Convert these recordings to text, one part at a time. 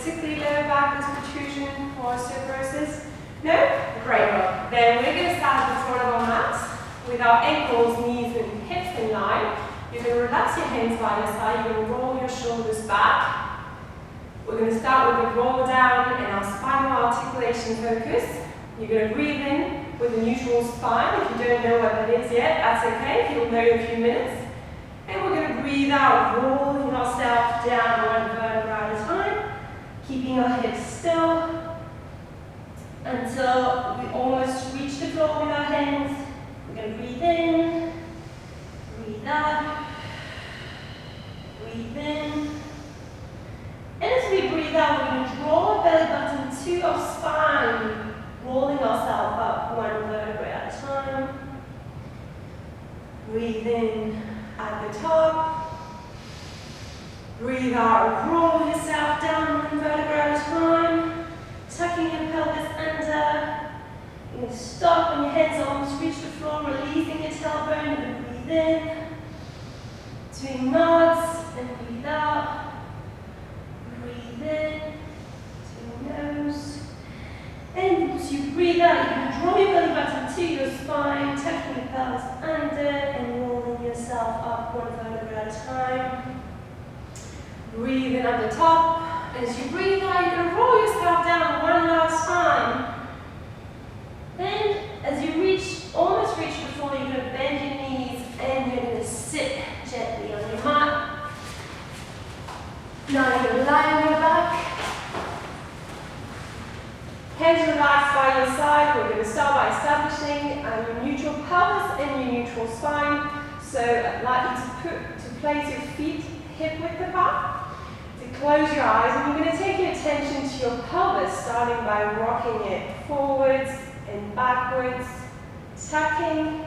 particularly lower back with protrusion or osteoporosis? No? Great. Then we're going to start at the front of our mat with our ankles, knees and hips in line. You're going to relax your hands by your side. You're going to roll your shoulders back. We're going to start with a roll down and our spinal articulation focus. You're going to breathe in with a neutral spine. If you don't know what that is yet, that's okay. You'll know in a few minutes. And we're going to breathe out, rolling ourselves down one vertebra at a time, keeping our hips still until we almost reach the floor with our hands. We're going to breathe in, breathe out, breathe in. And as we breathe out, we're going to draw our belly button to our spine, rolling ourselves up one vertebra at a time. Breathe in at the top. Breathe out, roll yourself down one vertebra at a time. Tucking your pelvis under. You're going to stop when your hands almost reach the floor, releasing your tailbone. You're going to breathe in. Doing nods and breathe out. Breathe in. Doing nose. And as you breathe out, you can draw your belly button to your spine, tucking your pelvis under and rolling yourself up one vertebra at a time. Breathe in at the top. As you breathe out, you're going to roll yourself down one last time. Then, as you almost reach the floor, you're going to bend your knees and you're going to sit gently on your mat. Now you're going to lie on your back. Hands relaxed by your side. We're going to start by establishing your neutral pelvis and your neutral spine. So I'd like you to place your feet hip width apart. To close your eyes, and you're going to take your attention to your pelvis, starting by rocking it forwards and backwards, tucking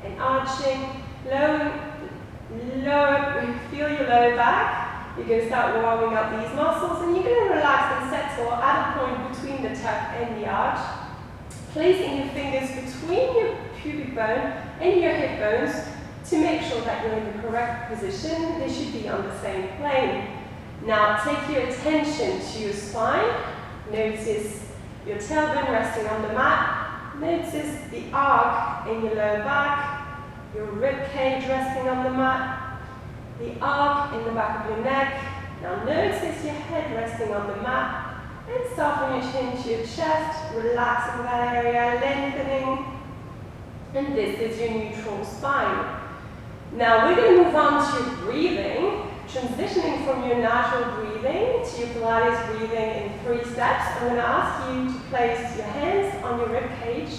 and arching, feel your lower back. You're going to start warming up these muscles, and you're going to relax and settle at a point between the tuck and the arch, placing your fingers between your pubic bone and your hip bones to make sure that you're in the correct position. They should be on the same plane. Now take your attention to your spine. Notice your tailbone resting on the mat. Notice the arc in your lower back, your rib cage resting on the mat, the arc in the back of your neck. Now notice your head resting on the mat and soften your chin to your chest, relaxing that area, lengthening. And this is your neutral spine. Now we're going to move on to your breathing, transitioning from your natural breathing to your Pilates breathing in 3 steps. I'm going to ask you to place your hands on your rib cage.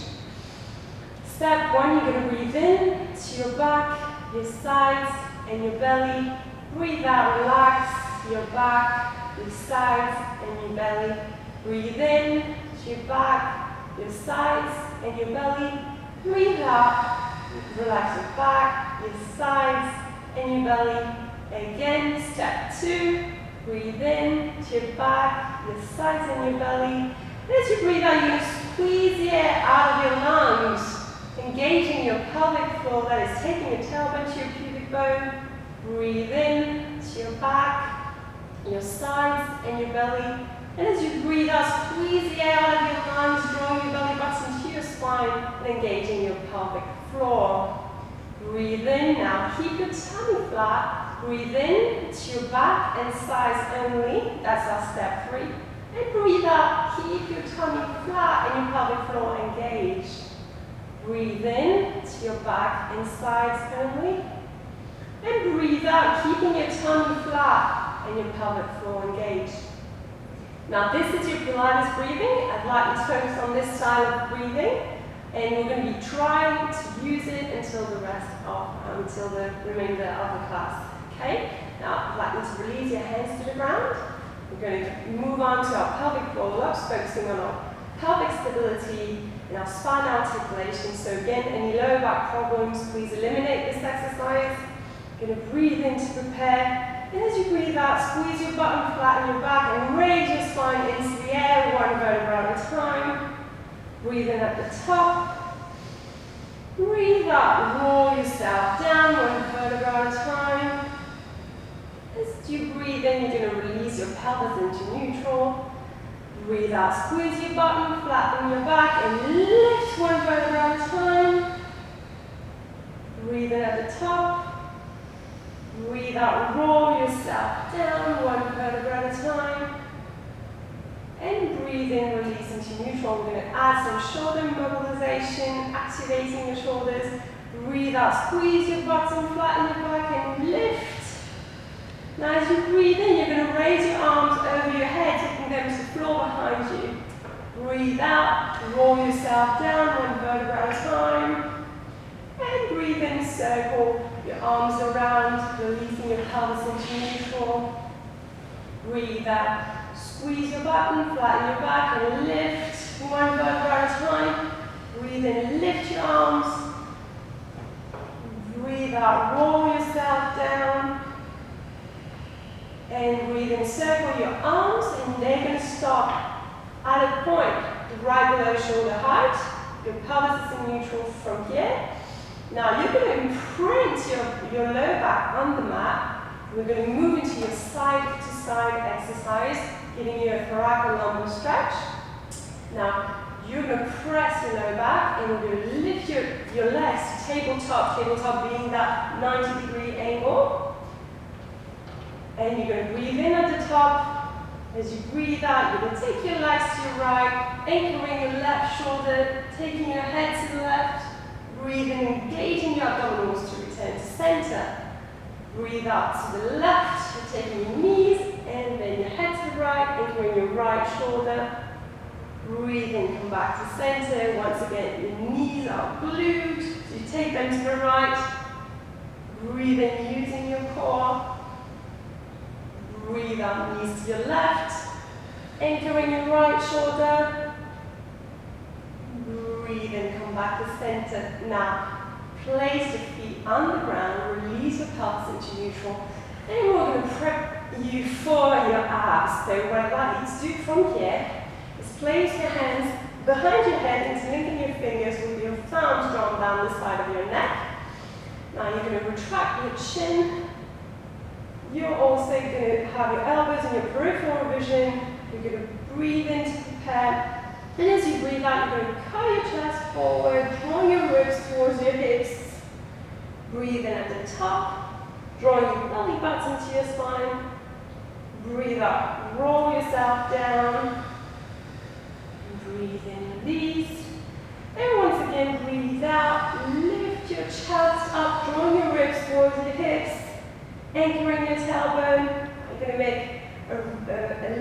Step 1, you're going to breathe in to your back, your sides, and your belly. Breathe out, relax your back, your sides, and your belly. Breathe in to your back, your sides, and your belly. Breathe out, relax your back, your sides, and your belly. Again, step 2, breathe in to your back, your sides, and your belly. As you breathe out, you squeeze the air out of your lungs, engaging your pelvic floor, that is taking your tailbone to your pubic bone. Breathe in to your back, your sides, and your belly. And as you breathe out, squeeze the air out of your lungs, drawing your belly button to your spine and engaging your pelvic floor. Breathe in now, keep your tummy flat. Breathe in to your back and sides only. That's our step 3. And breathe out, keep your tummy flat and your pelvic floor engaged. Breathe in to your back and sides only. And breathe out, keeping your tummy flat and your pelvic floor engaged. Now this is your Pilates breathing. I'd like you to focus on this style of breathing. And we're going to be trying to use it until the remainder of the class. Okay? Now I'd like you to release your hands to the ground. We're going to move on to our pelvic roll-ups, focusing on our pelvic stability and our spine articulation. So again, any lower back problems, please eliminate this exercise. You're going to breathe in to prepare. And as you breathe out, squeeze your bottom flat on your back and raise your spine into the air, one vertebra at a time. Breathe in at the top. Breathe out, roll yourself down, one vertebra at a time. As you breathe in, you're going to release your pelvis into neutral. Breathe out, squeeze your bottom, flatten your back, and lift one vertebra at a time. Breathe in at the top. Breathe out, roll yourself down, one vertebra at a time. And breathe in, release into neutral. We're going to add some shoulder mobilization, activating your shoulders. Breathe out, squeeze your bottom, flatten your back, and lift. Now as you breathe in, you're going to raise your arms over your head, taking them to the floor behind you. Breathe out, roll yourself down, one vertebra at a time. And breathe in, circle your arms around, releasing your pelvis into neutral. Breathe out, squeeze your bottom, flatten your back, and lift, one vertebra at a time. Breathe in, lift your arms. Breathe out, roll yourself down. And breathe in, circle your arms, and they're going to stop at a point right below shoulder height. Your pelvis is in neutral from here. Now you're going to imprint your lower back on the mat. We're going to move into your side-to-side exercise, giving you a thoracolumbar stretch. Now you're going to press your lower back, and we're going to lift your legs to tabletop being that 90-degree angle. And you're going to breathe in at the top. As you breathe out, you're going to take your legs to your right, anchoring your left shoulder, taking your head to the left. Breathe in, engaging your abdominals to return to center. Breathe out to the left, you're taking your knees, and then your head to the right, anchoring your right shoulder. Breathe in, come back to center. Once again, your knees are glued, so you take them to the right. Breathe in, using your core. Breathe out, knees to your left, anchoring your right shoulder. Breathe in, come back to center. Now, place your feet on the ground, release your pelvis into neutral, and we're going to prep you for your abs. So what I'd like you to do from here is place your hands behind your head, interlinking your fingers with your thumbs drawn down the side of your neck. Now you're going to retract your chin. You're also going to have your elbows in your peripheral vision. You're going to breathe in to prepare. And as you breathe out, you're going to curl your chest forward, drawing your ribs towards your hips. Breathe in at the top, drawing your belly button to your spine. Breathe out, roll yourself down. Breathe in, release. And once again, breathe out, lift your chest up, drawing your ribs towards your hips. Anchoring your tailbone. You're going to make a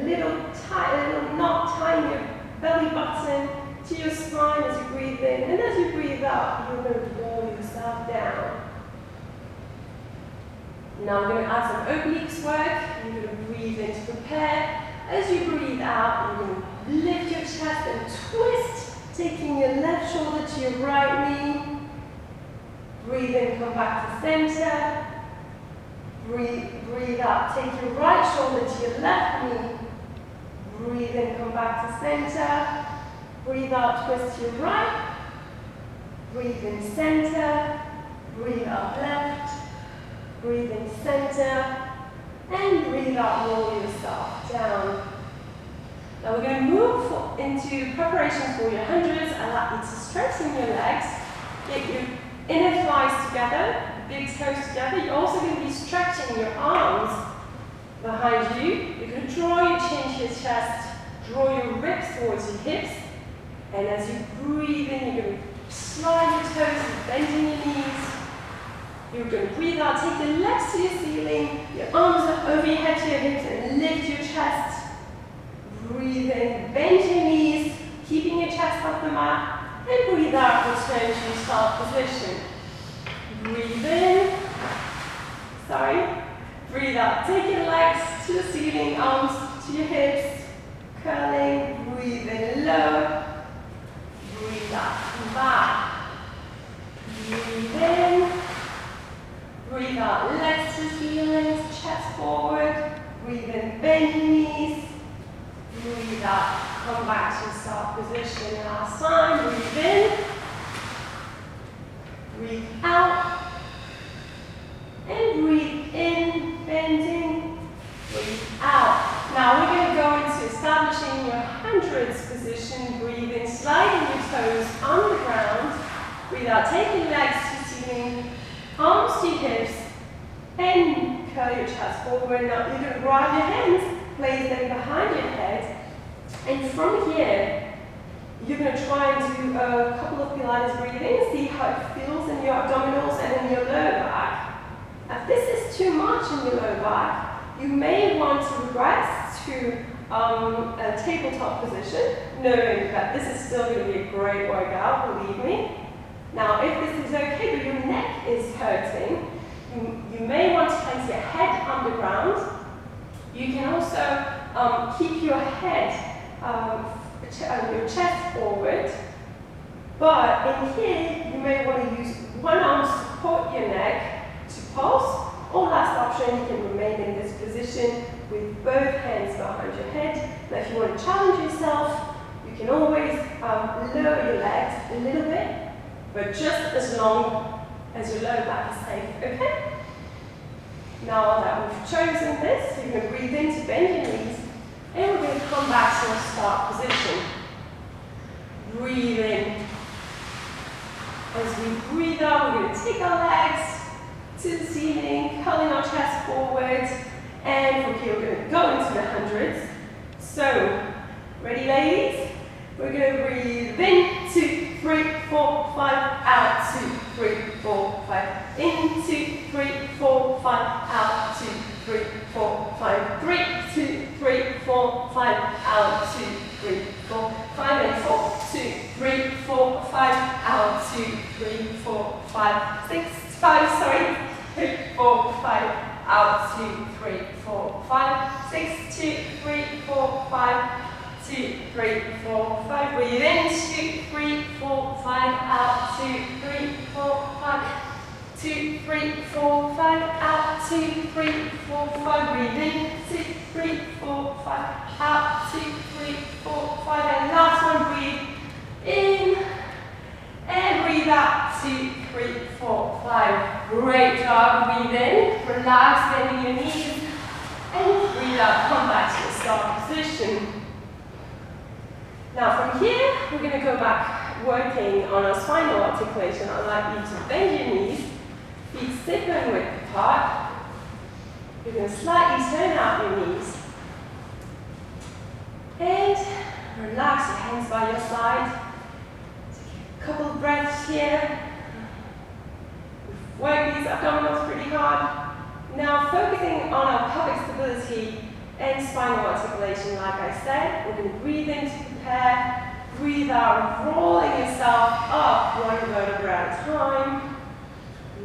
little knot, tying your belly button to your spine as you breathe in. And as you breathe out, you're going to roll yourself down. Now we're going to add some obliques work. You're going to breathe in to prepare. As you breathe out, you're going to lift your chest and twist, taking your left shoulder to your right knee. Breathe in, come back to center. Breathe out, take your right shoulder to your left knee. Breathe in, come back to center. Breathe out, twist to your right. Breathe in, center. Breathe out, left. Breathe in, center. And breathe out, roll yourself down. Now we're going to move into preparations for your hundreds. I'd like you to strengthen your legs. Get your inner thighs together. Big toes together. You're also going to be stretching your arms behind you. You're going to draw your chin to your chest, draw your ribs towards your hips, and as you breathe in, you're going to slide your toes, bending your knees. You're going to breathe out, take your legs to your ceiling, your arms up over your head to your hips, and lift your chest. Breathe in, bend your knees, keeping your chest off the mat, and breathe out, return to start position. Breathe in, breathe out, take your legs to the ceiling, arms to your hips, curling, breathe in low, breathe out, come back, breathe in, breathe out, legs to ceiling, chest forward, breathe in, bend your knees, breathe out, come back to start position, last time, breathe in, breathe out, and breathe in, bending, breathe out. Now hundreds position, breathe in, sliding your toes on the ground. Breathe out, taking legs to ceiling, arms to hips, and curl your chest forward. Now you're going to grab your hands, place them behind your head, and from here, you're going to try and do a couple of Pilates breathing, see how it feels in your abdominals and in your lower back. If this is too much in your lower back, you may want to regress to a tabletop position, knowing that this is still going to be a great workout, believe me. Now, if this is okay, but your neck is hurting, you may want to place your head on the ground. You can also keep your head, your chest forward, but in here, you may want to use one arm to support your neck to pulse, or last option, you can remain in this position with both hands behind your head. Now, if you want to challenge yourself, you can always lower your legs a little bit, but just as long as your lower back is safe, okay? Now that we've chosen this, you're going to breathe in to bend your knees, and we're going to come back to our start position. Breathe in. As we breathe out, we're going to take our legs to the ceiling, curling our chest forward, and from here we're going to go into the hundreds. So, ready ladies? We're going to breathe in, 2, 3, 4, 5, out, 2, 3, 4, 5, in, 2, 3, 4, 5, out, 2, 3, 4, 5, 3, 2, 3, 4, 5, out, 2, 3, 4, 5, and 4, 2, 3, 4, 5, out, 2, 3, 4, 5, 6, 5, sorry, 3, 4, 5, out, 2, 3, 4, 5, 6, 2, 3, 4, 5, 2, 3, 4, 5, breathe in, 2, 3, 4, 5, out, 2, 3, 4, 5, 2, 3, 4, 5, out, 2, 3, 4, 5, breathe in, 2, 3, 4, 5, out, 2, 3, 4, 5, and last one, breathe in, and breathe out, 2, 3, 4, 5, great job, breathe in, relax, bending your knees, and breathe out, come back to the start position. Now from here, we're going to go back working on our spinal articulation. I'd like you to bend your knees, feet hip and width apart. You're going to slightly turn out your knees. And relax your hands by your side. Take a couple of breaths here. We've worked these abdominals pretty hard. Now focusing on our pelvic stability and spinal articulation, like I said, we're going to breathe in to prepare, breathe out, rolling yourself up one vertebra at a time.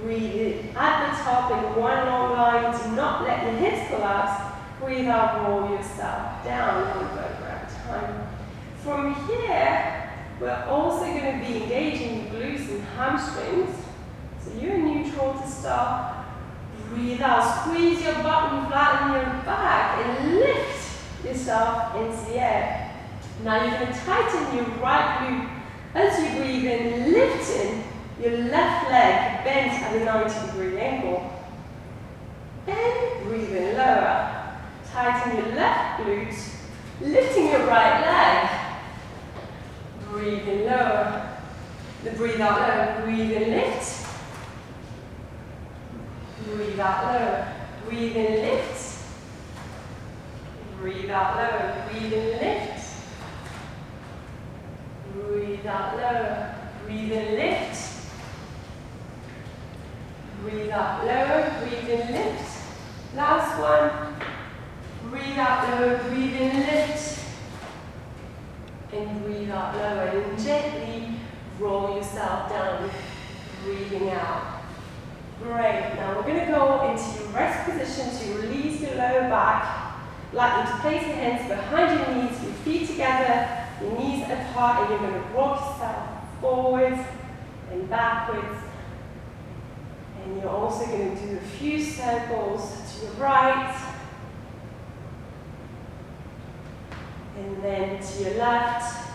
Breathe in at the top in one long line, do not let your hips collapse. Breathe out, roll yourself down one vertebra at a time. From here, we're also going to be engaging the glutes and hamstrings. So you're in neutral to start. Breathe out, squeeze your butt and flatten your back and lift yourself into the air. Now you're going to tighten your right glute as you breathe in, lifting your left leg bent at a 90-degree angle. And breathe in lower. Tighten your left glute, lifting your right leg. Breathe in lower. Breathe out lower. Breathe in, lift. Breathe out lower. Breathe in, lift. Breathe out lower. Breathe in, lift. Breathe out lower. Breathe in, lift. Breathe out lower. Breathe in, lift. Last one. Breathe out lower. Breathe in, lift. And breathe out lower. And gently roll yourself down. Breathing out. Great, now we're going to go into your rest position to release your lower back. I'd like you to place your hands behind your knees, your feet together, your knees apart, and you're going to rock yourself forwards and backwards. And you're also going to do a few circles to your right, and then to your left.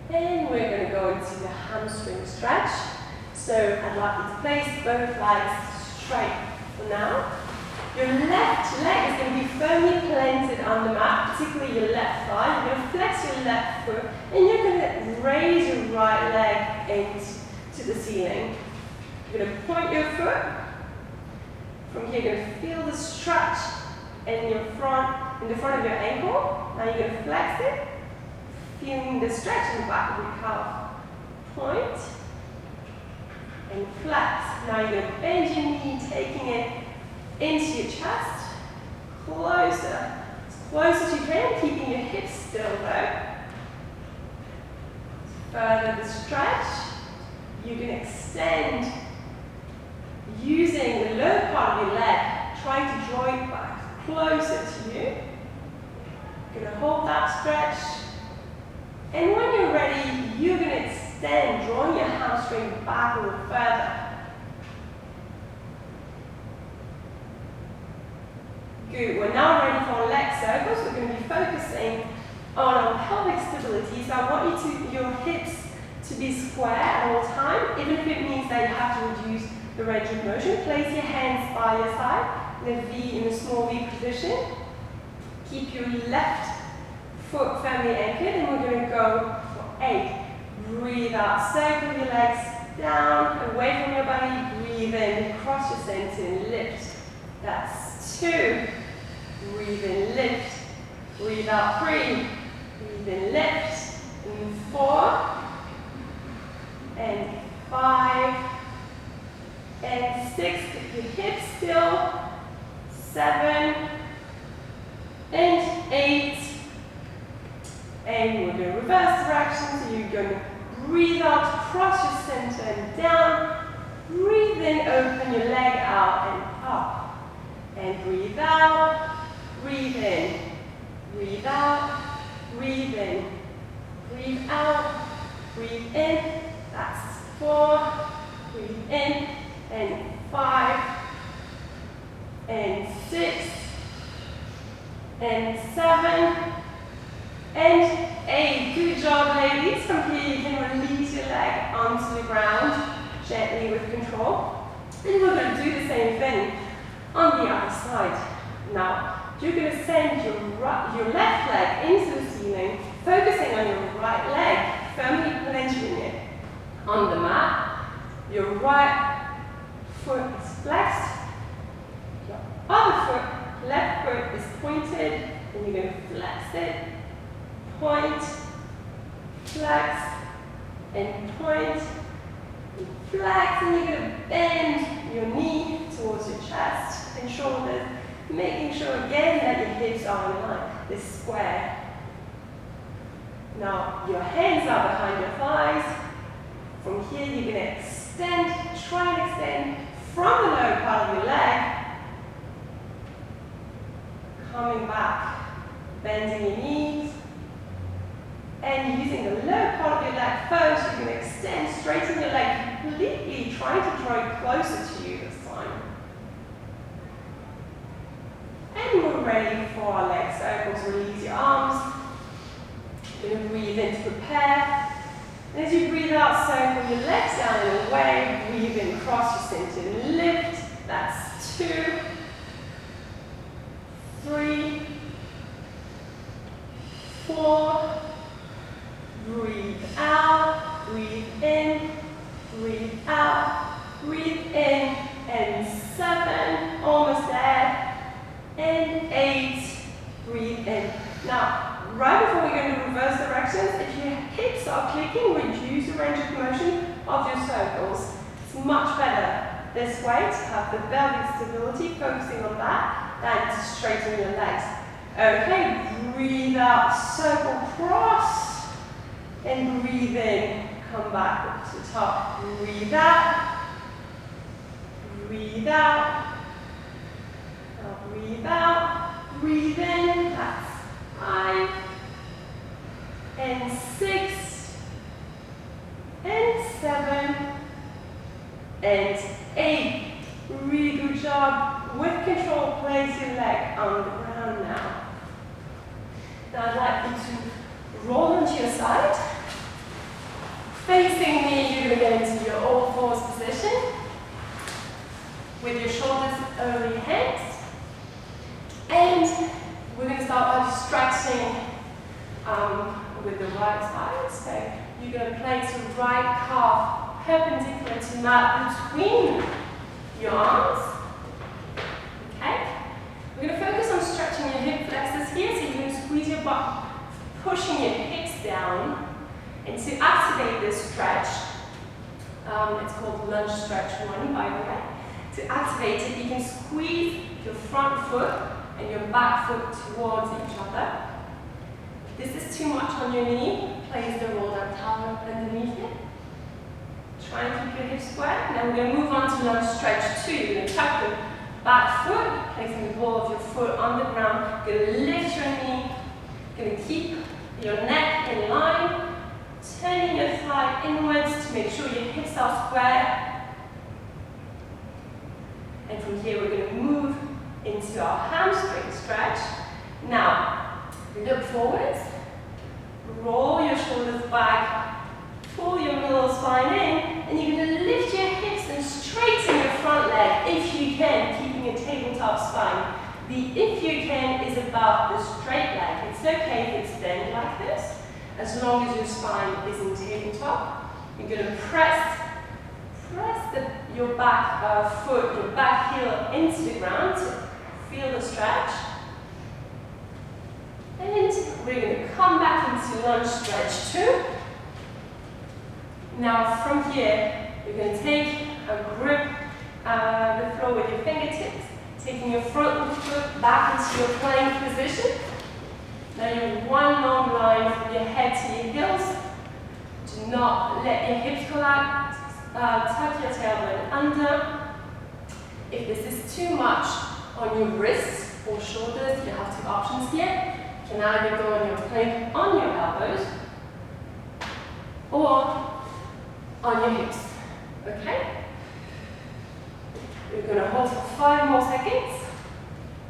And we're going to go into the hamstring stretch. So I'd like you to place both legs straight for now. Your left leg is going to be firmly planted center on the mat, particularly your left thigh. You're going to flex your left foot, and you're going to raise your right leg into the ceiling. You're going to point your foot. From here, you're going to feel the stretch in the front of your ankle. Now you're going to flex it, feeling the stretch in the back of your calf. Point and flex. Now you're going to bend your knee, taking it into your chest. Closer. As close as you can, keeping your hips still though. Further the stretch. You can extend using the lower part of your leg, trying to draw it back closer to you. You're going to hold that stretch. And when you're ready, you're going to extend, drawing your hamstring back a little further. Good. We're now ready for leg circles. We're going to be focusing on our pelvic stability. So I want your hips to be square at all time, even if it means that you have to reduce the range of motion. Place your hands by your side in a V, in a small V position. Keep your left foot firmly anchored, and we're going to go for 8. Breathe out, circle your legs down, away from your body. Breathe in, across your center and lift. That's 2. Breathe in, lift. Breathe out, 3. Breathe in, lift. And 4. And 5. And 6. Keep your hips still. 7. And 8. And we're going to reverse direction. So you're going to breathe out, across your center and down. Breathe in, open your leg out and up. And breathe out, breathe in. Breathe out, breathe in. Breathe out, breathe in. That's 4. Breathe in. And 5. And 6. And 7. And 8. Good job, ladies. From here, you can release your leg onto the ground gently with control. And we're going to do the same thing on the other side. Now, you're going to send your left leg into the ceiling, focusing on your right leg, firmly planting it on the mat. Your right foot is flexed. Your other foot, left foot, is pointed, and you're going to flex it. Point, flex, and point, and flex, and you're going to bend your knee towards your chest and shoulders, making sure again that your hips are in line, this square. Now, your hands are behind your thighs. From here, you're going to extend, try and extend from the lower part of your leg, coming back, bending your knees. And using the lower part of your leg first, you can extend, straighten your leg completely, trying to draw it closer to you this time. And we're ready for our leg circles. Release your arms. You're going to breathe in to prepare. And as you breathe out, circle your legs down and away. Breathe in, cross your center and lift. That's 2, 3, 4. Breathe out, breathe in, breathe out, breathe in, and 7, almost there, and 8, breathe in. Now, right before we go into reverse directions, if your hips are clicking, reduce the range of motion of your circles. It's much better this way to have the pelvic stability, focusing on that, than to straighten your legs. Okay, breathe out, circle, cross. And breathe in, come back up to the top. Breathe out. Breathe out. Now breathe out. Breathe in. That's 5. And 6. And 7. And 8. Really good job. With control, place your leg on the ground now. Now I'd like you to roll onto your side. Facing me, you're going to get into your all fours position with your shoulders over your hands. And we're going to start by with the right side. So you're going to place your right calf perpendicular to mat between your arms. Okay? We're going to focus on stretching your hip flexors here. So you're going to squeeze your butt, pushing your hips down. And to activate this stretch, it's called lunge stretch 1, by the way. To activate it, you can squeeze your front foot and your back foot towards each other. If this is too much on your knee, place the roll down towel underneath it. Try and keep your hips square. Now we're going to move on to lunge stretch 2. You're going to tuck the back foot, placing the ball of your foot on the ground. You're going to lift your knee. You're going to keep your neck in line. Turning your thigh inwards to make sure your hips are square. And from here we're going to move into our hamstring stretch. Now, look forwards, roll your shoulders back, pull your middle spine in, and you're going to lift your hips and straighten your front leg if you can, keeping a tabletop spine. The if you can is about the straight leg. It's okay if it's bent like this, as long as your spine is in tabletop. You're going to press your back foot, your back heel into the ground to feel the stretch. And we're going to come back into lunge stretch 2. Now from here, you're going to take a grip the floor with your fingertips, taking your front foot back into your plank position. Now you're one long line from your head to your heels. Do not let your hips collapse. Tuck your tailbone under. If this is too much on your wrists or shoulders, you have two options here. You can either go on your plank on your elbows or on your hips. Okay? We're going to hold for 5 more seconds.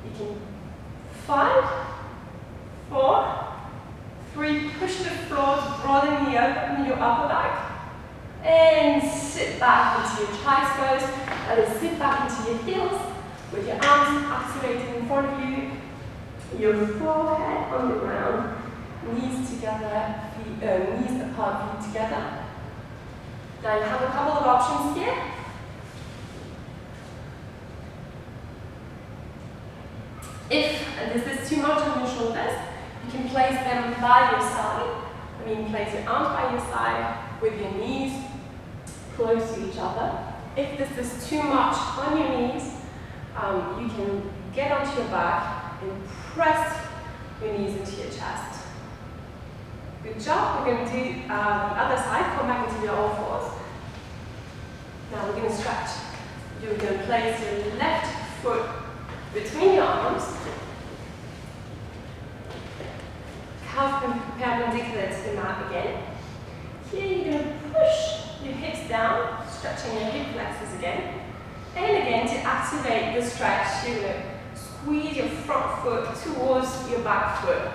You can 5, 4, 3, push the floor to broaden your upper back. And sit back into your chest pose. And then sit back into your heels with your arms activated in front of you. Your forehead on the ground, knees together, knees apart, feet together. Now you have a couple of options here. If this is too much on your shoulders, you can place them by your side. Place your arms by your side with your knees close to each other. If this is too much on your knees, you can get onto your back and press your knees into your chest. Good job. We're going to do the other side. Come back into your all fours. Now we're going to stretch. You're going to place your left foot between your arms. Calf perpendicular to the mat again. Here you're going to push your hips down, stretching your hip flexors again. And again, to activate the stretch, you're going to squeeze your front foot towards your back foot.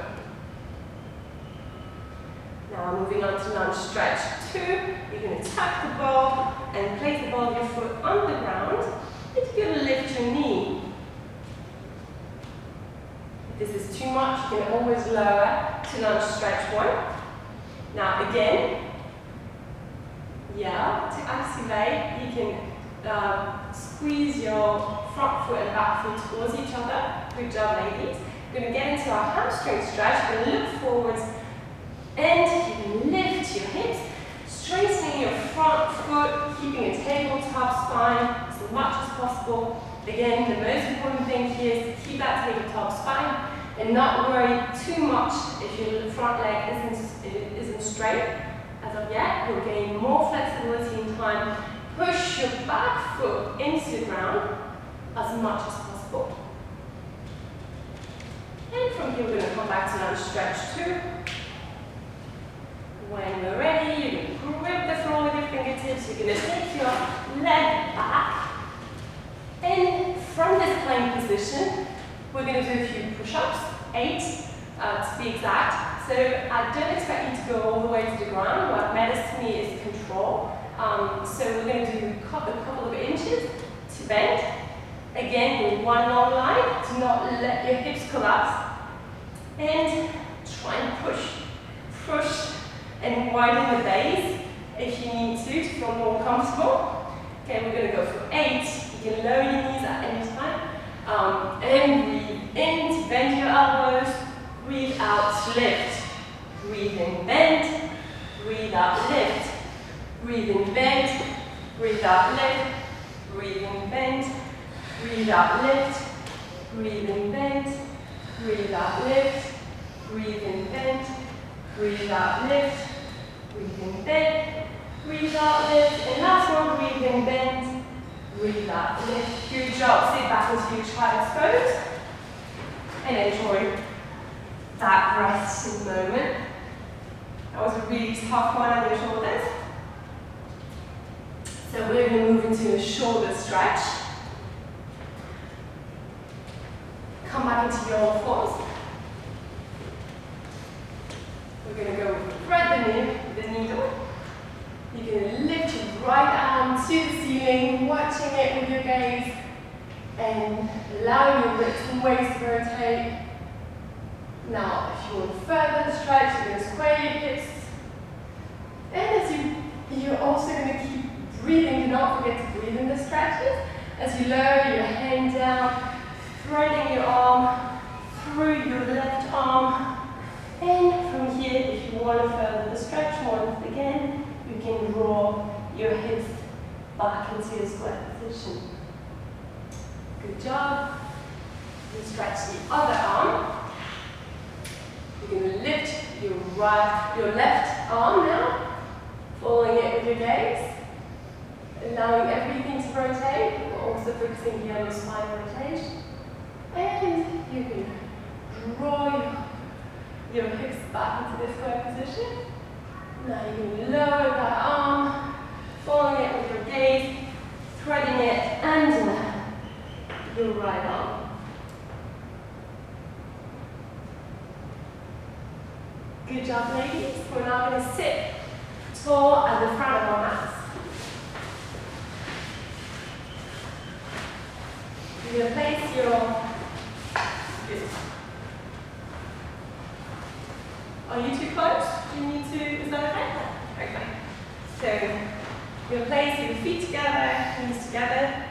Now moving on to lunge stretch 2, you're going to tuck the ball and place the ball of your foot on the ground. And you're going to lift your knee. If this is too much, you can always lower to lunge stretch 1. Now again, to activate, you can squeeze your front foot and back foot towards each other. Good job, ladies. We're going to get into our hamstring stretch. We're going to look forwards and you can lift your hips, straightening your front foot, keeping a tabletop spine as much as possible. Again, the most important thing here is to keep that tabletop spine and not worry too much if your front leg isn't straight. As of yet, you'll gain more flexibility in time. Push your back foot into the ground as much as possible. And from here, we're going to come back to lunge stretch 2. When we're ready, you're going to grip the floor with your fingertips. You're going to take your leg back. And from this plank position, we're going to do a few push-ups, 8 to be exact. So I don't expect you to go all the way to the ground. What matters to me is control. So we're going to do a couple of inches to bend. Again, with one long line. Do not let your hips collapse. And try and push push and widen the base if you need to feel more comfortable. Okay, we're going to go for 8. You can lower your knees at any time. And breathe in to bend your elbows. Breathe out, lift. Breathe in, bend. Breathe out, lift. Breathe in, bend. Breathe out, lift. Breathe in, bend. Breathe out, lift. Breathe in, bend. Breathe out, lift. Breathe in, bend. Breathe out, lift. Breathe in, bend. Breathe out, lift. And last one, breathe in, bend. Breathe out, lift. Good job. Sit back into your child's pose. And enjoy that resting moment. That was a really tough one on your shoulders. So we're going to move into a shoulder stretch. Come back into your forms. We're going to go thread the needle. You're going to lift your right arm to the ceiling, watching it with your gaze, and allowing your hips and waist to rotate. Now, if you want further stretch, you're going to square your hips. And as you're also going to keep breathing. Do not forget to breathe in the stretches. As you lower your hand down, threading your arm through your left arm. And from here, if you want to further the stretch once again, you can draw your hips back into your square position. Good job. You stretch the other arm. You're going to lift your left arm now, following it with your gaze, allowing everything to rotate, but also focusing here on your spine rotation. And you can draw your hips back into this square position. Now you can lower that arm, following it with your gaze, threading it under your right arm. Good job, ladies. We're now going to sit tall at the front of our mats. You're going to place your... Good. Are you too close? Do you need to... Is that okay? Okay. So, you're going to place your feet together, knees together.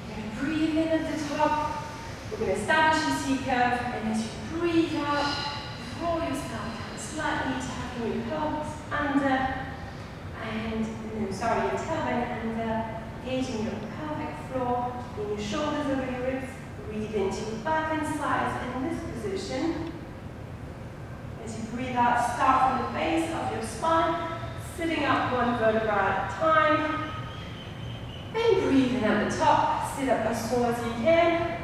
You're going to breathe in at the top. We're going to establish your C curve, and as you breathe out, roll yourself down slightly, tapping your pelvis under, your tailbone under, gauging your pelvic floor, bring your shoulders over your ribs, breathe into your back and sides in this position. As you breathe out, start from the base of your spine, sitting up one vertebra at a time, and breathe in at the top, sit up as tall as you can.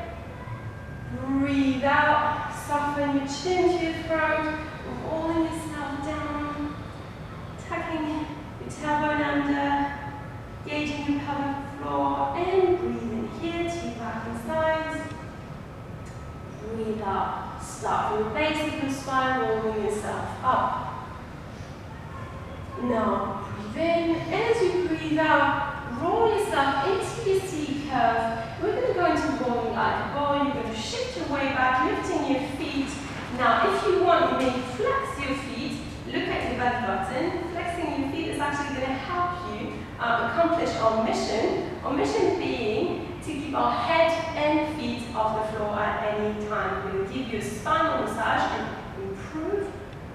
Breathe out, soften your chin to your throat, rolling yourself down, tucking your tailbone under, gauging your pelvic floor, and breathe in here to your back and sides. Breathe out, start from the base of your spine, rolling yourself up. Now breathe in, and as you breathe out, roll yourself into your C curve. We're going to go into rolling like a ball. You're going to shift your way back, lifting your feet. Now, if you want, you may flex your feet. Look at your belly button. Flexing your feet is actually going to help you accomplish our mission. Our mission being to keep our head and feet off the floor at any time. We're going to give you a spinal massage and improve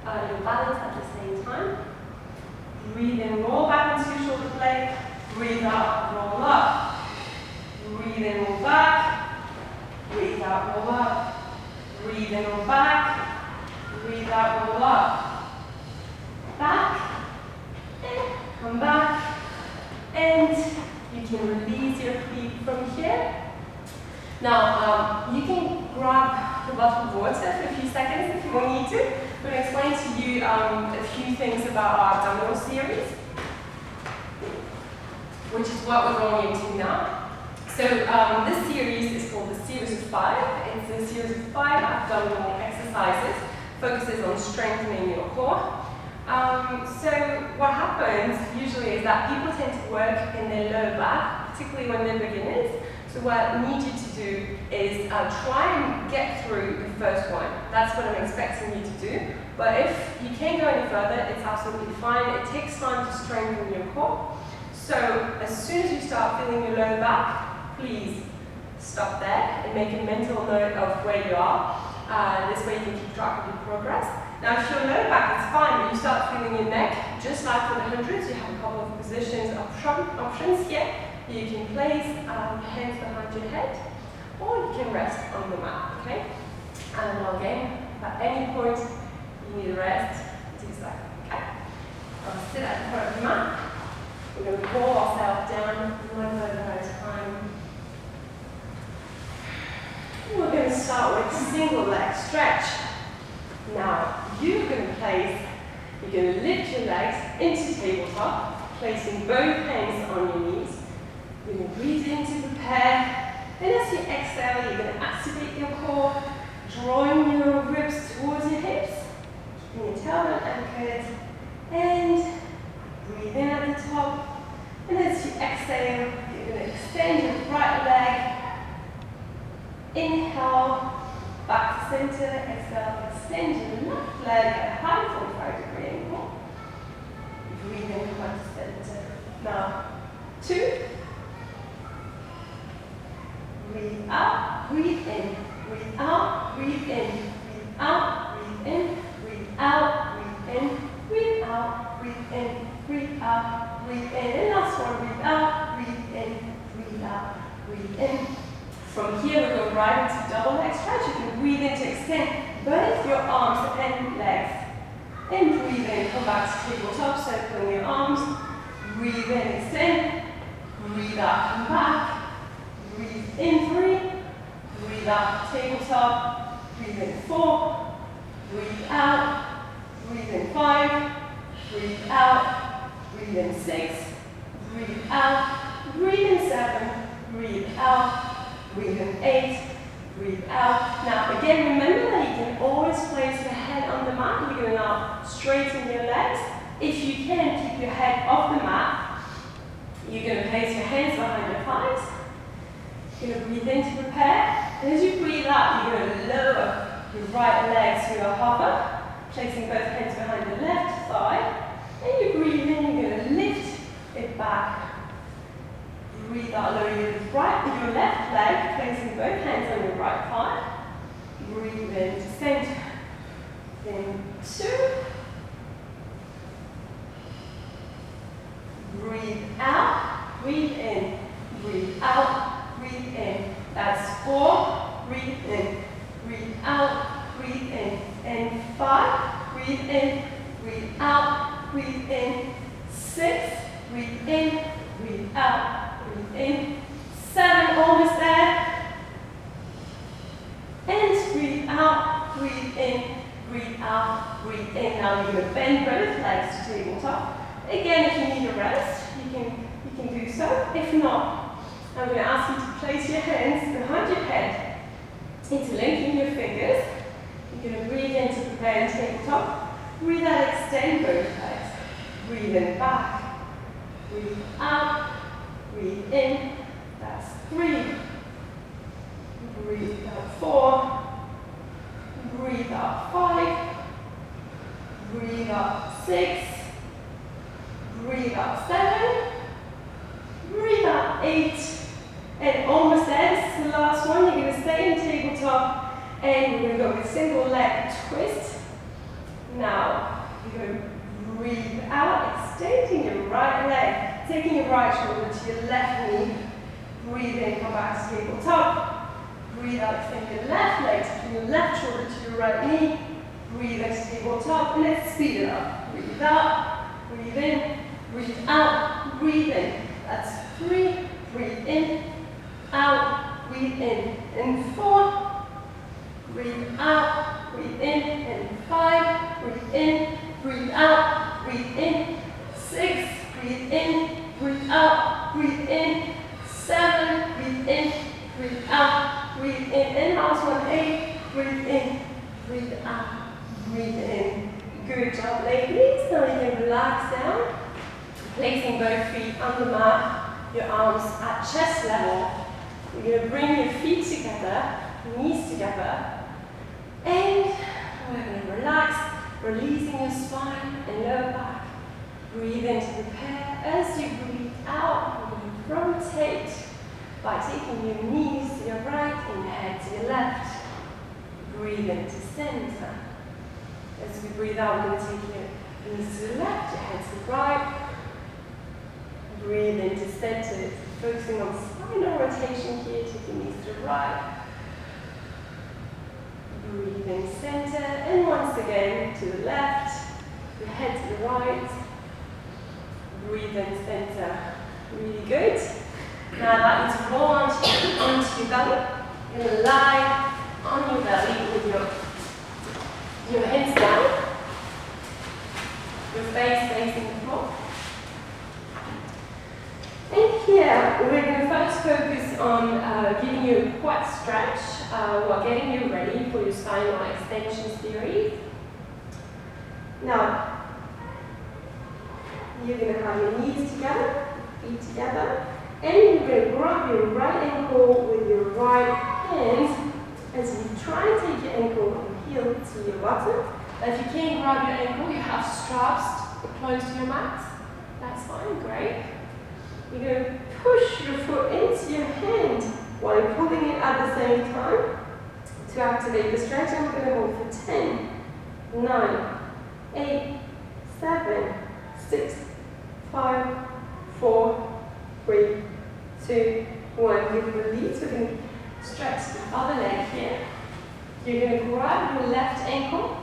your balance at the same time. Breathe in, roll back into your shoulder blade. Breathe out, roll up. Breathe in, roll back. Breathe out, roll up. Breathe in, roll back. Breathe out, roll up. Back. And come back. And you can release your feet from here. Now, you can grab the bottle of water for a few seconds if you want to. I'm going to explain to you a few things about our abdominal series, which is what we're going into now. So this series is called the Series of 5. It's a series of 5 abdominal exercises, focuses on strengthening your core. So what happens usually is that people tend to work in their lower back, particularly when they're beginners. So what I need you to do is try and get through the first one. That's what I'm expecting you to do. But if you can't go any further, it's absolutely fine. It takes time to strengthen your core. So as soon as you start feeling your lower back, please stop there and make a mental note of where you are. This way you can keep track of your progress. Now if your lower back is fine, but you start feeling your neck, just like for the hundreds, you have a couple of positions, options here. You can place hands behind your head, or you can rest on the mat, okay? And now again, at any point you need a rest, do so, okay? I'll sit at the front of the mat. We're going to roll ourselves down one vertebra at a time. We're going to start with single leg stretch. Now, you're going to lift your legs into tabletop, placing both hands on your knees. You're going to breathe in to prepare, and as you exhale, you're going to activate your core, drawing your ribs towards your hips, keeping your tailbone anchored, and breathe in at the top. And as you exhale, you're going to extend your right leg. Inhale, back to center, exhale, extend your left leg at a high 45-degree angle. Breathe in, come back to center. Now, 2. Breathe out, breathe in, breathe out, breathe in, breathe out, breathe in, breathe out, breathe in, breathe out, breathe in, breathe out, breathe in. And last one, breathe out, breathe in, breathe out, breathe in. From here, we go right into double leg stretch. You can breathe in to extend both your arms and legs. And breathe in, come back to tabletop, circling your arms. Breathe in, extend. Breathe out, come back. Breathe in 3. Breathe out, tabletop. Breathe in 4. Breathe out. Breathe in 5. Breathe out. Breathe in 6. Breathe out. Breathe in 7. Breathe out. Breathe in 8, breathe out. Now again, remember that you can always place your head on the mat. You're going to now straighten your legs. If you can, keep your head off the mat. You're going to place your hands behind your thighs. You're going to breathe in to prepare. And as you breathe out, you're going to lower your right leg to a hover, placing both hands behind the left thigh. And you breathe in, you're going to lift it back. Breathe out, lower your left leg, placing both hands on your right thigh. Breathe in to center. Then 2. Breathe out, breathe in, breathe out, breathe in. That's 4. Breathe in, breathe out, breathe in. And 5. Breathe in, breathe out, breathe in. 6. Breathe in, breathe out. Breathe in, 7, almost there. And breathe out, breathe in, breathe out, breathe in. Now you're going to bend both legs to tabletop. Again, if you need a rest, you can do so. If not, I'm going to ask you to place your hands behind your head, interlinking your fingers. You're going to breathe in to prepare and tabletop. Breathe out, extend both legs. Breathe in back. Breathe out. Breathe in, that's 3. Breathe out 4. Breathe out 5. Breathe out 6. Breathe out 7. Breathe out 8. And almost there, this is the last one. You're going to stay in tabletop and we're going to go with single leg twist. Now, you're going to breathe out, extending your right leg. Taking your right shoulder to your left knee. Breathe in, come back to tabletop. Breathe out, extend your left leg, taking your left shoulder to your right knee. Breathe into tabletop, and let's speed it up. Breathe out, breathe in, breathe out, breathe in. That's 3, breathe in, out, breathe in. And 4, breathe out, breathe in. And 5, breathe in, breathe out, breathe in. 6, breathe in, breathe out, breathe in. 7, breathe in, breathe out, breathe in. And last one, 8, breathe in, breathe out, breathe in. Good job, ladies. Now you can relax down, placing both feet on the mat, your arms at chest level. You're going to bring your feet together, knees together, and we're going to relax, releasing your spine and lower back. Breathe in to prepare. As you breathe out, you're going to rotate by taking your knees to your right and your head to your left. Breathe into center. As we breathe out, we're going to take your knees to the left, your head to the right. Breathe into center, focusing on spinal rotation here, take your knees to the right. Breathe in center, and once again to the left, your head to the right. Breathe in center. Really good. Now I'd like you to roll onto your belly. You're going to lie on your belly with your hands down, your face facing the floor. And here, we're going to first focus on giving you a quad stretch while getting you ready for your spinal extension series. Now, you're going to have your knees together, feet together, and you're going to grab your right ankle with your right hand as you try and take your ankle and heel to your bottom. Now, if you can't grab your ankle, you have straps close to your mat. That's fine, great. You're going to push your foot into your hand while you're pulling it at the same time to activate the stretch. And we're going to hold for 10, 9, 8, 7, 6, 5, 4, 3, 2, 1. Give a release. We're going to stretch the other leg here. You're going to grab your left ankle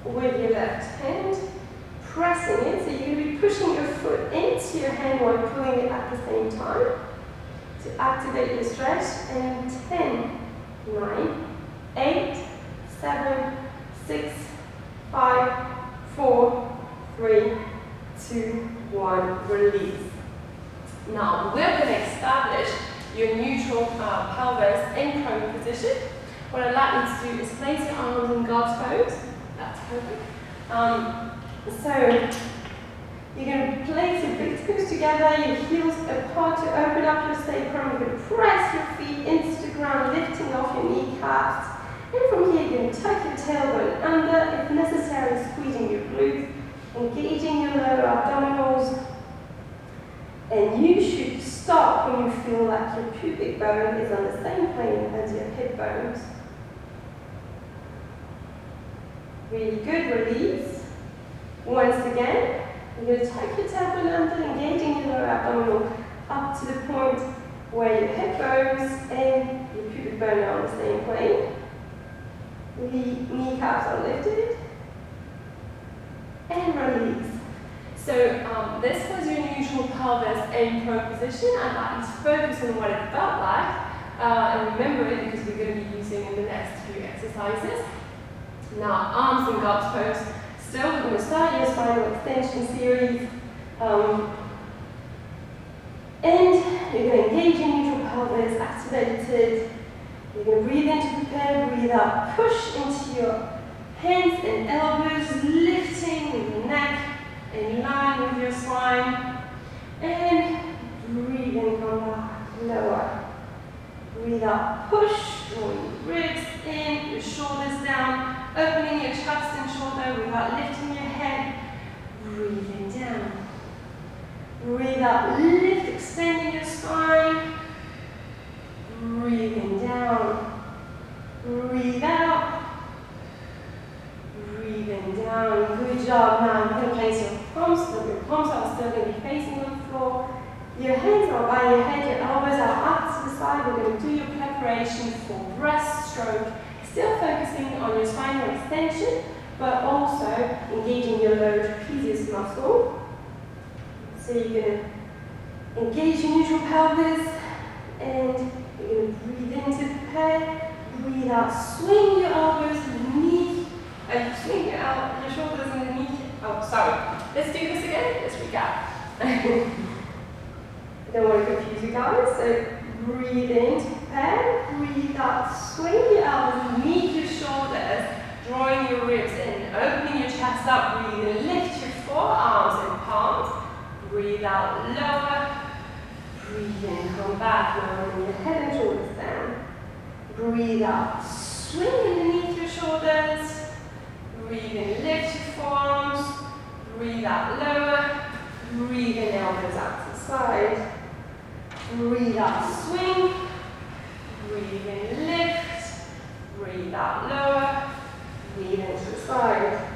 with your left hand, pressing it, so you're going to be pushing your foot into your hand while pulling it at the same time to activate your stretch. And 10, 9, 8, 7, 6, 5, 4, 3, 2, 1, release. Now we're going to establish your neutral pelvis in prone position. What I'd like you to do is place your arms in God's pose. That's perfect. So, you're going to place your big toes together, your heels apart to open up your sacrum. You're going to press your feet into the ground, lifting off your kneecaps. And from here, you're going to tuck your tailbone under, if necessary, squeezing your glutes, engaging your lower abdominals. And you should stop when you feel like your pubic bone is on the same plane as your hip bones. Really good, release. Once again, you're going to tuck your tailbone under, engaging your lower abdominal up to the point where your hip bones and your pubic bone are on the same plane. The kneecaps are lifted. And release. So this was your neutral pelvis in prone position. I'd like you to focus on what it felt like and remember it because we're going to be using it in the next few exercises. Now, arms in God's pose. Still, we're going to start your spinal extension series. And you're going to engage your neutral pelvis, activated. You're going to breathe in to prepare, breathe out. Push into your hands and elbows, lifting with your neck in line with your spine. And breathe in, come back, lower. Breathe out, push, drawing your ribs in, your shoulders down. Opening your chest and shoulder without lifting your head. Breathing down. Breathe out, lift, extending your spine. Breathing down. Breathe out. Breathing down. Good job. Now you're going to place your palms, so your palms are still going to be facing the floor. Your hands are by your head, your elbows are up to the side. We're going to do your preparation for breaststroke. Still focusing on your spinal extension, but also engaging your lower trapezius muscle. So you're going to engage your neutral pelvis, and you're going to breathe in to prepare. Breathe out, swing your elbows underneath, and swing your shoulders underneath. Oh, sorry. Let's do this again. Let's recap. I don't want to confuse you guys. So breathe in to prepare. Breathe out, swing your elbows underneath your shoulders, drawing your ribs in, opening your chest up. Breathe in, lift your forearms and palms. Breathe out, lower. Breathe in, come back now, bring your head and shoulders down. Breathe out, swing underneath your shoulders. Breathe in, lift your forearms. Breathe out, lower. Breathe in, elbows out to the side. Breathe out, swing. Breathe in, lift. Breathe out, lower. Breathe into the side.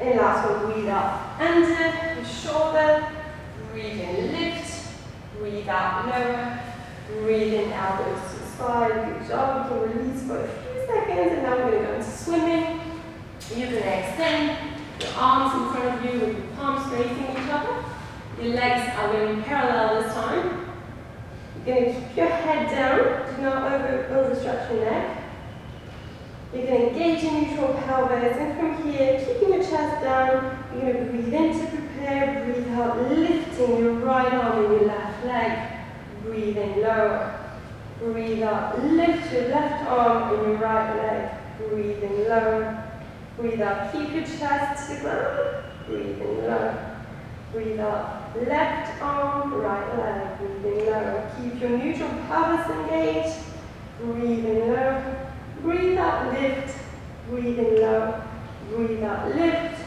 And last one, breathe out under your shoulder. Breathe in, lift. Breathe out, lower. Breathe in, elbows to the side. Good job. You can release for a few seconds, and now we're going to go into swimming. You're going to extend your arms in front of you with your palms facing each other. Your legs are going to be parallel this time. You're going to keep your head down. Do not overstretch your neck. You're going to engage your neutral pelvis, and from here, keeping your chest down, you're going to breathe in to prepare, breathe out, lifting your right arm and your left leg. Breathe in, lower. Breathe out, lift your left arm and your right leg. Breathe in, lower. Breathe out, keep your chest to the ground. Breathe in, lower. Breathe out, left arm, right leg. Breathe in, lower. Keep your neutral pelvis engaged. Breathe in, lower. Breathe out, lift. Breathe in, low. Breathe out, lift.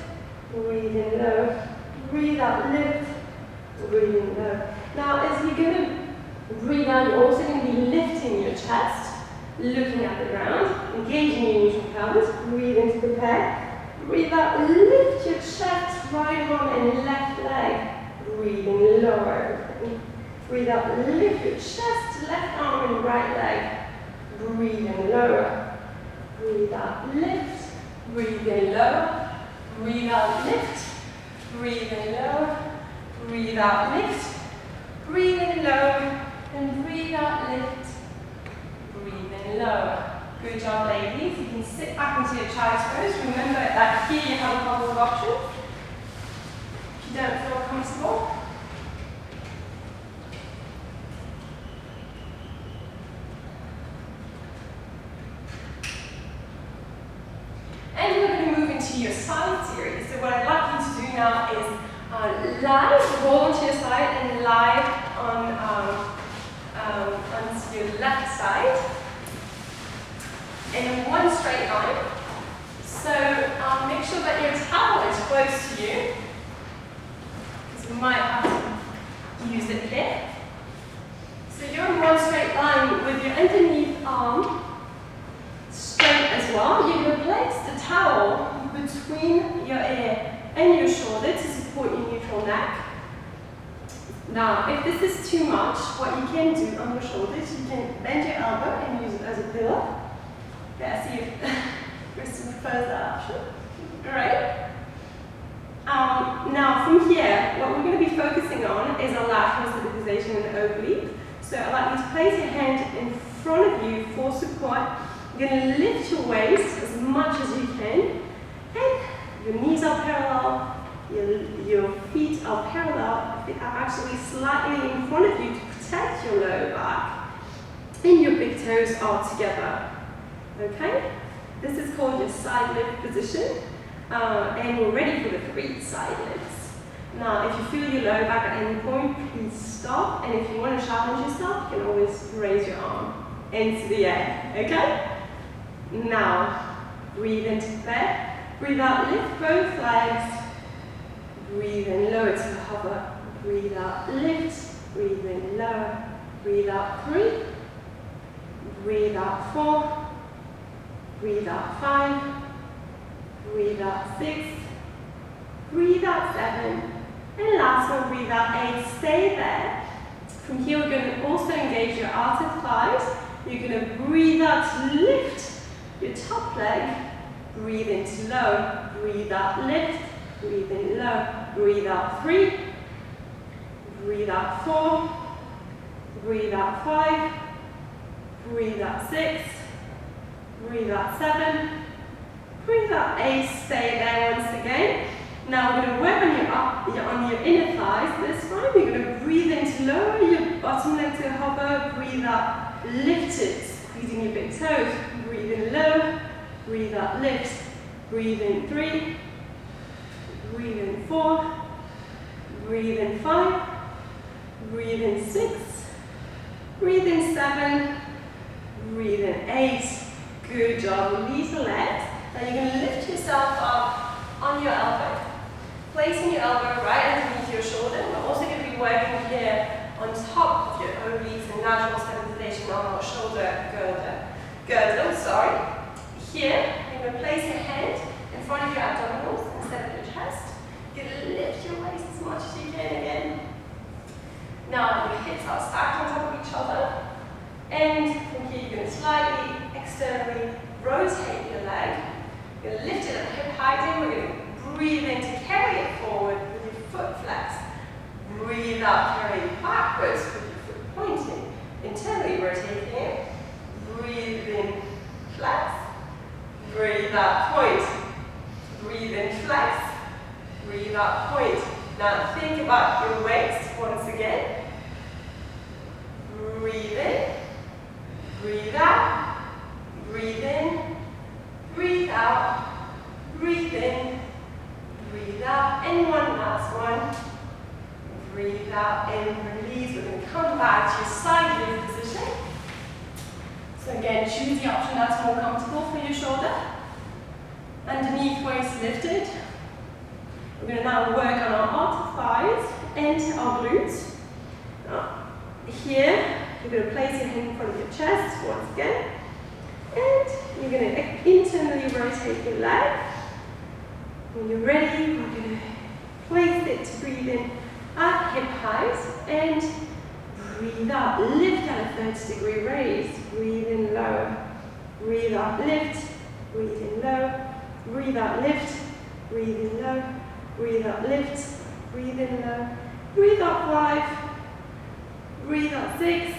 Breathe in, low. Breathe out, lift. Breathe in, low. Now, as you're going to breathe out, you're also going to be lifting your chest, looking at the ground, engaging your neutral pelvis. Breathe in to prepare. Breathe out, lift your chest, right arm and left leg. Breathe in, lower everything. Breathe out, lift your chest, left arm and right leg. Breathe in, lower. Breathe out, lift. Breathe in, lower. Breathe out, lift. Breathe in, lower. Breathe out, lift. Breathe in, lower. And breathe out, lift. Breathe in, lower. Good job, ladies. You can sit back into your child's pose. Remember that here you have a couple of options. If you don't feel comfortable, and we're going to move into your side series. So what I'd like you to do now is lie, roll onto your side and lie onto your left side in one straight line. So make sure that your towel is close to you, because you might have to use it here. So you're in one straight line with your underneath arm straight as well. You're going to place the towel between your ear and your shoulder to support your neutral neck. Now, if this is too much, what you can do on your shoulders, you can bend your elbow and use it as a pillow. Yeah, see if Kristen prefers that option. Alright. Now, from here, what we're going to be focusing on is our lateral stabilization and oblique. So I'd like you to place your hand in front of you for support. You're going to lift your waist as much as you can, and your knees are parallel, your feet are parallel, feet are actually slightly in front of you to protect your lower back, and your big toes are together. Okay? This is called your side lift position, and we're ready for the 3 side lifts. Now, if you feel your lower back at any point, please stop, and if you want to challenge yourself, you can always raise your arm into the air. Okay? Now, breathe into prepare. Breathe out, lift both legs. Breathe in, lower to hover. Breathe out, lift. Breathe in, lower. Breathe out, 3. Breathe out, 4. Breathe out, 5. Breathe out, 6. Breathe out, 7. And last one, breathe out, 8. Stay there. From here, we're going to also engage your outer thighs. You're going to breathe out to lift your top leg. Breathe into low. Breathe out, lift. Breathe in low. Breathe out, 3. Breathe out, 4. Breathe out, 5. Breathe out, 6. Breathe out, 7. Breathe out, 8. Stay there once again. Now we're going to work on your inner thighs. This time you're going to breathe in to lower your bottom leg to hover. Breathe out, lift it, squeezing your big toes. Breathe in low. Breathe out, lift. Breathe in 3. Breathe in 4. Breathe in 5. Breathe in 6. Breathe in 7. Breathe in 8. Good job. Release the legs. Now you're going to lift yourself up on your elbow. Placing your elbow right underneath your shoulder. We're also going to be working here on top of your obliques and lateral stabilization on our shoulder girdle. Here, you're going to place your hand in front of your abdominals instead of your chest. You're going to lift your waist as much as you can again. Now your hips are stacked on top of each other. And from here, you're going to slightly externally rotate your leg. You're going to lift it at hip height in. We're going to breathe in to carry it forward with your foot flex. Breathe out, carry it backwards with your foot pointing. Internally rotating it. Breathe in, flex. Breathe out, point. Breathe in, flex. Breathe out, point. Now think about your waist once again. Breathe in. Breathe out. Breathe in. Breathe out. Breathe in. Breathe out. And one last one. Breathe out and release. We're going to come back to your side lift position. So again, choose the option that's more comfortable for your shoulder. Underneath, waist lifted. We're going to now work on our outer thighs and our glutes. Here, you're going to place your hand in front of your chest once again. And you're going to internally rotate your leg. When you're ready, we're going to place it to breathe in at hip height and breathe out. Lift at a 30-degree raise. Breathe in low. Breathe out, lift. Breathe in low. Breathe out, lift. Breathe in low. Breathe out, lift. Breathe in low. Breathe out 5. Breathe out 6.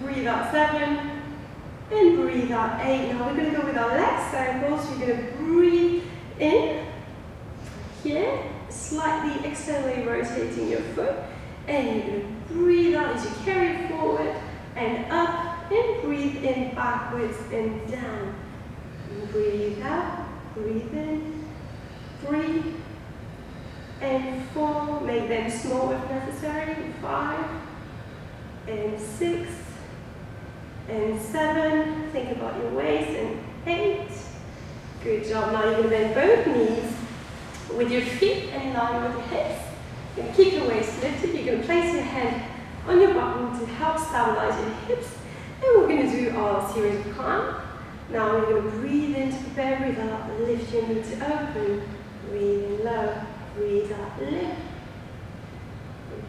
Breathe out 7. And breathe out 8. Now we're going to go with our leg circles. You're going to breathe in here, slightly externally rotating your foot. And you're going to breathe out as you carry it forward and up. And breathe in backwards and down. Breathe out. Breathe in. 3 and 4. Make them small if necessary. 5 and 6 and 7. Think about your waist. And 8. Good job. Now you're going to bend both knees with your feet in line with your hips. You're going to keep your waist lifted. You're going to place your hand on your button to help stabilize your hips. And we're going to do our series of climb. Now we're going to breathe in to prepare, breathe out, lift your knee to open. Breathe in low, breathe out, lift.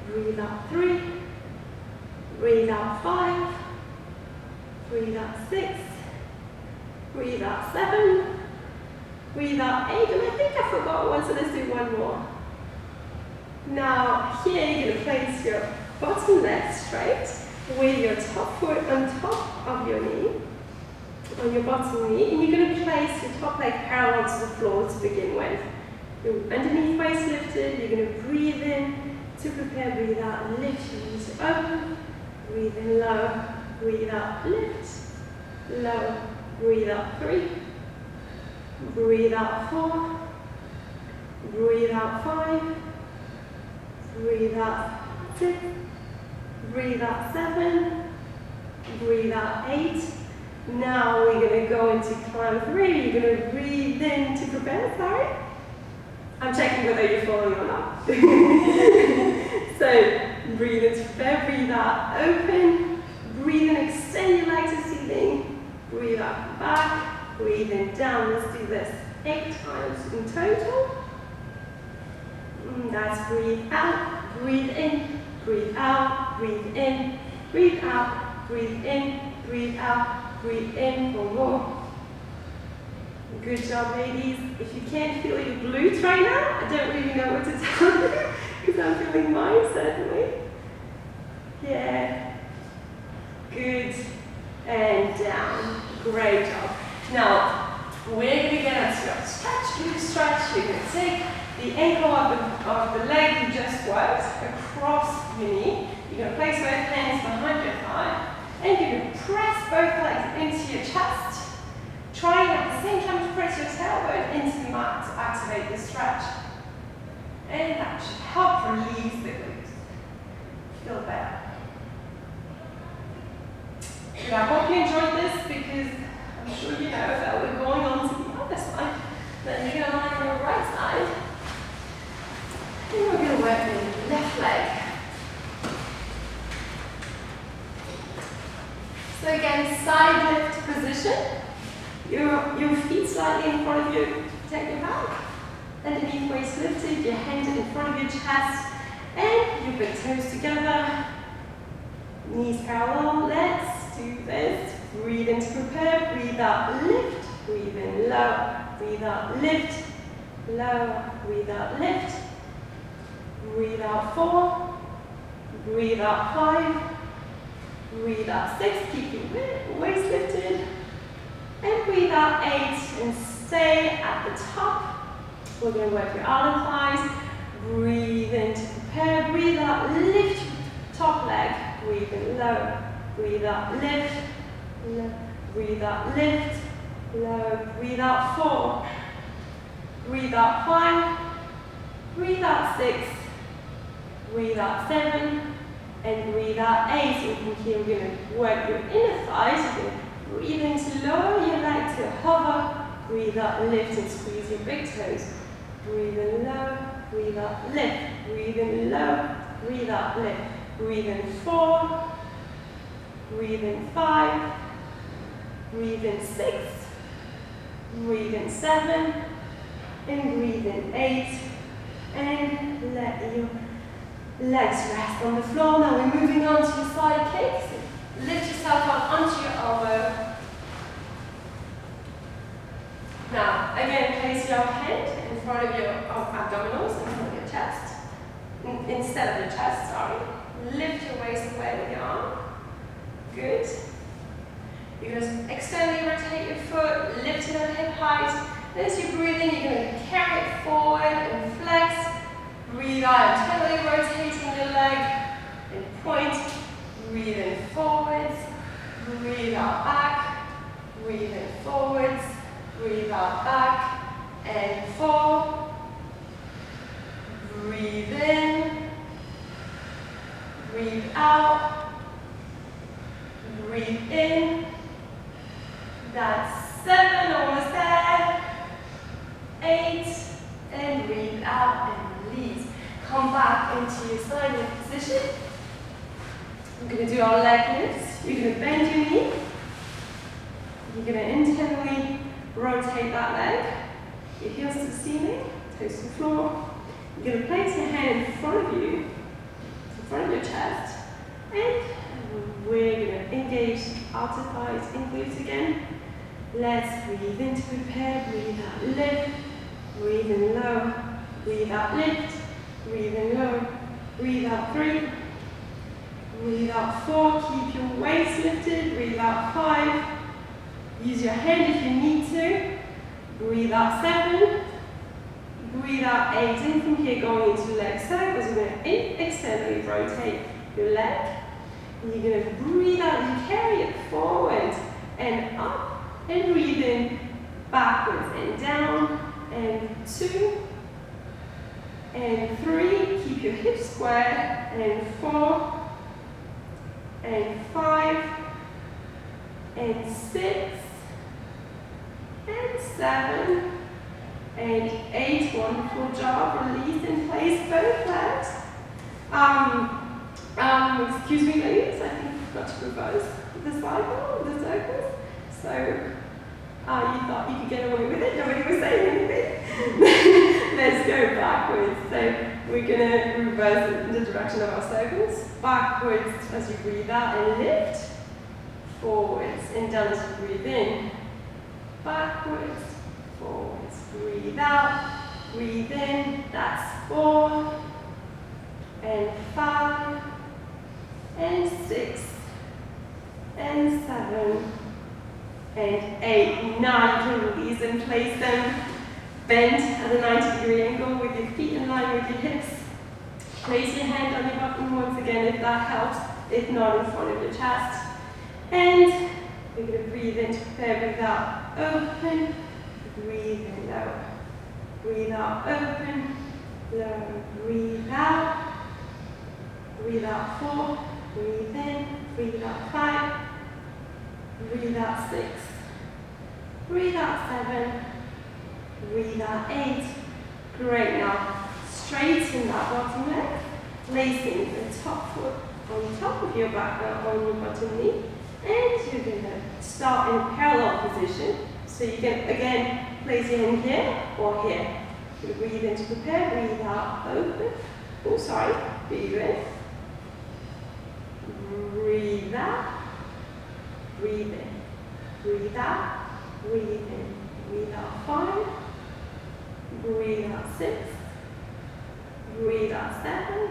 Breathe out 3. Breathe out 5. Breathe out 6. Breathe out 7. Breathe out 8. And I think I forgot one, so let's do one more. Now here you're going to place your bottom leg straight with your top foot on top of your knee. On your bottom knee, and you're going to place your top leg parallel to the floor to begin with. Your underneath waist lifted, you're going to breathe in to prepare, breathe out, lift your knees open, breathe in low, breathe out, lift, low, breathe out 3, breathe out 4, breathe out 5, breathe out 6, breathe out 7, breathe out 8. Now we're going to go into climb 3. You're going to breathe in to prepare, sorry. I'm checking whether you're following or not. So breathe in to prepare, breathe out, open. Breathe in, extend your legs to ceiling. Breathe out, back. Breathe in, down. Let's do this 8 times in total. That's breathe out, breathe in, breathe out, breathe in, breathe out, breathe in, breathe out. Breathe in for more. Good job, ladies. If you can't feel your glutes right now, I don't really know what to tell you because I'm feeling mine, certainly. Yeah. Good. And down. Great job. Now, we're going to get into a stretch. Glute stretch. You're going to take the ankle of the leg you just worked across your knee. You're going to place both hands behind your thigh. And you're going to press both legs into your chest. Trying at the same time to press your tailbone into the mat to activate the stretch. And that should help release the glutes. Feel better. Good, I hope you enjoyed this because I'm sure you know that we're going on to the other side. Then you're going to lie on your right side. And we're going to work the left leg. So again, side lift position. Your feet slightly in front of you to protect your back. Underneath waist lifted, your hand in front of your chest. And your big toes together. Knees parallel. Let's do this. Breathe in to prepare. Breathe out, lift. Breathe in, low. Breathe out, lift. Low. Breathe out, lift. Breathe out, 4. Breathe out, 5. Breathe out, 6. Keep your waist lifted. And breathe out, 8. And stay at the top. We're going to work your outer thighs. Breathe in to prepare. Breathe out, lift top leg. Breathe in, low. Breathe out, lift. Low. Breathe out, lift. Low. Breathe out, 4. Breathe out, 5. Breathe out, 6. Breathe out, 7. And breathe out, 8. So from here we're going to work your inner thighs. You're going to breathe in to lower your leg to hover. Breathe out, lift and squeeze your big toes. Breathe in, low. Breathe out, lift. Breathe in, low. Breathe out, lift. Breathe in, 4. Breathe in, 5. Breathe in, 6. Breathe in, 7. And breathe in, 8. And let your legs rest on the floor. Now we're moving on to your side kicks. Lift yourself up onto your elbow. Now, again, place your hand in front of your abdominals, in front of your chest. Instead of your chest, sorry. Lift your waist away with your arm. Good. You're going to externally rotate your foot, lift it at hip height. And as you breathe in, you're going to carry it forward and flex. Breathe out, internally rotating your leg and point. Breathe in forwards. Breathe out back. Breathe in forwards. Breathe out back. And 4. Breathe in. Breathe out. Breathe in. That's 7, almost there. 8. And breathe out and release. Come back into your side lift position. We're going to do our leg lifts. You're going to bend your knee. You're going to internally rotate that leg. Your heels to the ceiling, toes to the floor. You're going to place your hand in front of you, in front of your chest. And we're going to engage outer thighs and glutes again. Let's breathe in to prepare. Breathe out, lift. Breathe in, low. Breathe out, lift. Breathe in, low. Breathe out, 3. Breathe out, 4. Keep your waist lifted. Breathe out, 5. Use your hand if you need to. Breathe out, 7. Breathe out, 8. And from here, going into leg circles, we're going to externally rotate your leg. And you're going to breathe out and carry it forward and up. And breathe in backwards and down. And 2. And 3. Keep your hips square. And 4. And 5. And 6. And 7. And 8. Wonderful job. Release in place both legs. Excuse me, ladies. I think we've got to reverse the cycle, the circles. So you thought you could get away with it. Nobody was saying anything. Let's go backwards. So we're going to reverse in the direction of our circles. Backwards as you breathe out and lift. Forwards and down as you breathe in. Backwards, forwards. Breathe out, breathe in. That's 4. And 5. And 6. And 7. And 8. Now you can release and place them. Bend at a 90-degree angle with your feet in line with your hips. Place your hand on your bottom once again if that helps. If not, in front of your chest. And we're going to breathe in to prepare. Breathe out, open. Breathe in, low. Breathe out, open. Low. Breathe out. Breathe out, 4. Breathe in. Breathe out, 5. Breathe out 6. Breathe out 7. Breathe out 8. Great. Now straighten that bottom leg, placing the top foot on top of your back now on your bottom knee. And you're going to start in a parallel position. So you can again place your hand here or here. You breathe in to prepare, breathe out, open. Oh, sorry, breathe in. Breathe out. Breathe in. Breathe out. Breathe in. Breathe out 5. Breathe out 6. Breathe out 7.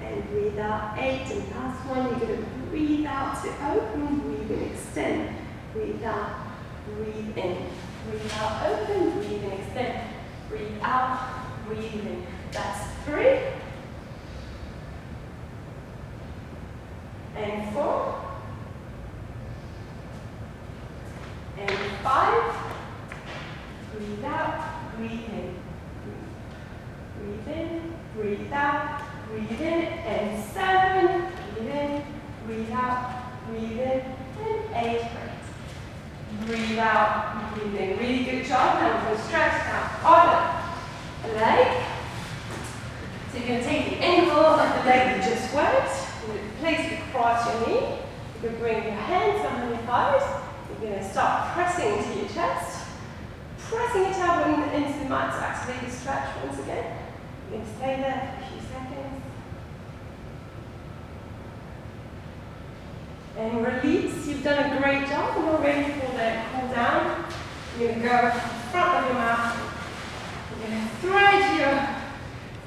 And breathe out 8. And last one, you're going to breathe out to open. Breathe in, extend. Breathe out. Breathe in. Breathe out, open. Breathe in, extend. Breathe out. Breathe in. That's 3. And 4. And 5. Breathe out. Breathe in. Breathe in. Breathe out. Breathe in. And 7. Breathe in. Breathe out. Breathe in. And 8. Great. Breathe out. Breathe in. Really good job. Now we're going to stretch out on the leg. So you're going to take the ankle of the leg you just worked. You're going to place it across your knee. You're going to bring your hands behind your thighs. You're going to start pressing into your chest. Pressing your tailbone into the mat to activate the stretch once again. You're going to stay there for a few seconds. And release. You've done a great job. And you're ready for the cool down. You're going to go in front of your mat. You're going to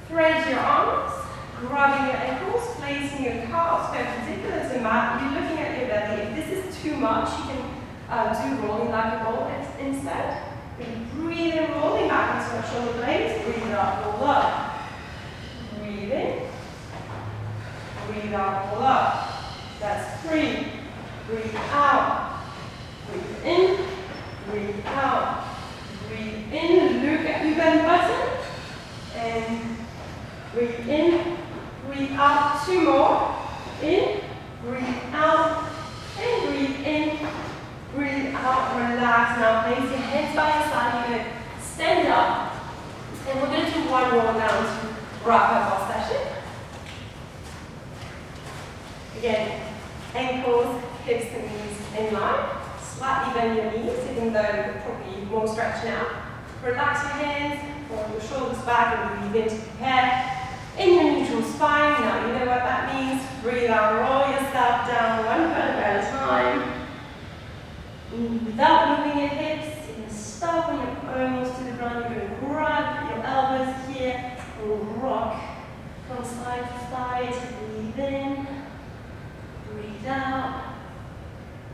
thread your arms, grabbing your ankles, placing your calves perpendicular to the mat. You're looking at your belly. If this is too much, you can do rolling like a ball instead. You're going to breathe in, rolling back into your shoulder blades. Breathe out, roll up. Breathe in. Breathe out, roll up. That's 3. Breathe out. Breathe in. Breathe out. Breathe in. Look at your belly button. And breathe in. Breathe out. 2 more. In. Breathe out. And breathe in. Breathe out. Relax. Now place your hands by your side. You're going to stand up. And we're going to do one more now to wrap up our session. Again, ankles, hips and knees in line. Slightly bend your knees, even though they're probably more stretched now. Relax your hands, roll your shoulders back and breathe in to prepare. In your neutral spine, now you know what that means. Breathe out, roll yourself down one vertebra at a time. Without moving your hips, you're going to stop when you're almost to the ground. You're going to grab your elbows here and rock from side to side. Breathe in. Breathe out,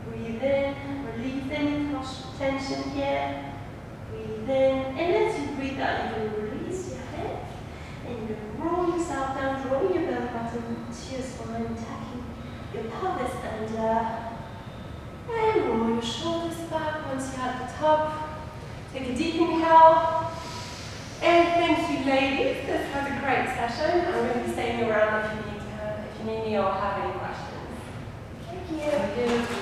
breathe in, release any tension here, breathe in, and as you breathe out, you can release your head, and you can roll yourself down, drawing your belly button to your spine, tacking your pelvis under, and roll your shoulders back once you're at the top. Take a deep inhale, and thank you ladies, this was a great session. I'm going to be staying around if you need me or have any questions. Thank you.